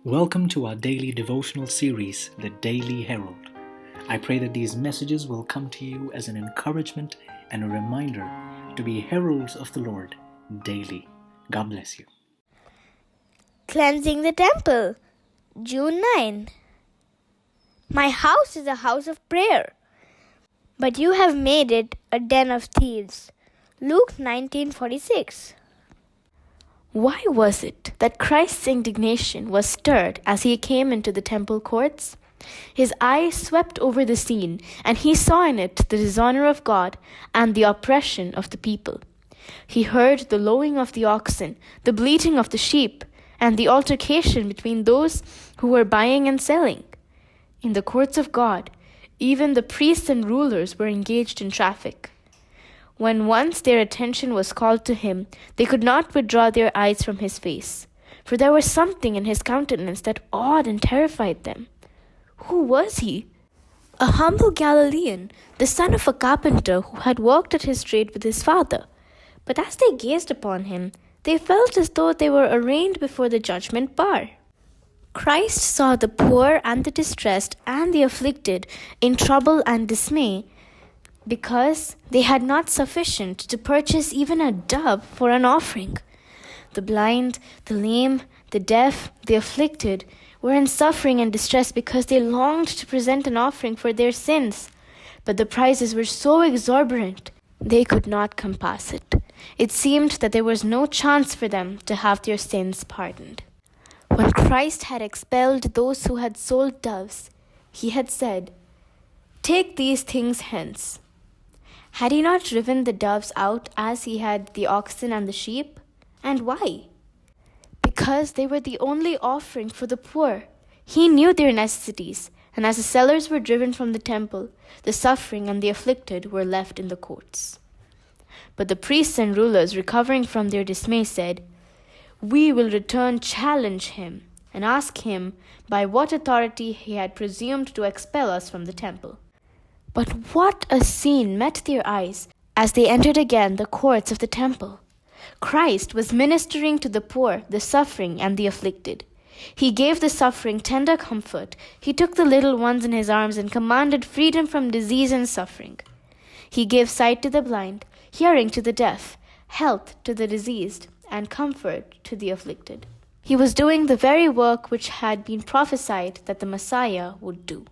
Welcome to our daily devotional series, The Daily Herald. I pray that these messages will come to you as an encouragement and a reminder to be heralds of the Lord daily. God bless you. Cleansing the temple, June 9. My house is a house of prayer, but you have made it a den of thieves. Luke 19:46. Why was it that Christ's indignation was stirred as he came into the temple courts? His eye swept over the scene, and he saw in it the dishonor of God and the oppression of the people. He heard the lowing of the oxen, the bleating of the sheep, and the altercation between those who were buying and selling. In the courts of God, even the priests and rulers were engaged in traffic. When once their attention was called to him, they could not withdraw their eyes from his face, for there was something in his countenance that awed and terrified them. Who was he? A humble Galilean, the son of a carpenter who had worked at his trade with his father. But as they gazed upon him, they felt as though they were arraigned before the judgment bar. Christ saw the poor and the distressed and the afflicted in trouble and dismay, because they had not sufficient to purchase even a dove for an offering. The blind, the lame, the deaf, the afflicted were in suffering and distress because they longed to present an offering for their sins. But the prices were so exorbitant, they could not compass it. It seemed that there was no chance for them to have their sins pardoned. When Christ had expelled those who had sold doves, he had said, "Take these things hence." Had he not driven the doves out as he had the oxen and the sheep? And why? Because they were the only offering for the poor. He knew their necessities, and as the sellers were driven from the temple, the suffering and the afflicted were left in the courts. But the priests and rulers, recovering from their dismay, said, "We will challenge him, and ask him by what authority he had presumed to expel us from the temple." But what a scene met their eyes as they entered again the courts of the temple! Christ was ministering to the poor, the suffering, and the afflicted. He gave the suffering tender comfort. He took the little ones in his arms and commanded freedom from disease and suffering. He gave sight to the blind, hearing to the deaf, health to the diseased, and comfort to the afflicted. He was doing the very work which had been prophesied that the Messiah would do.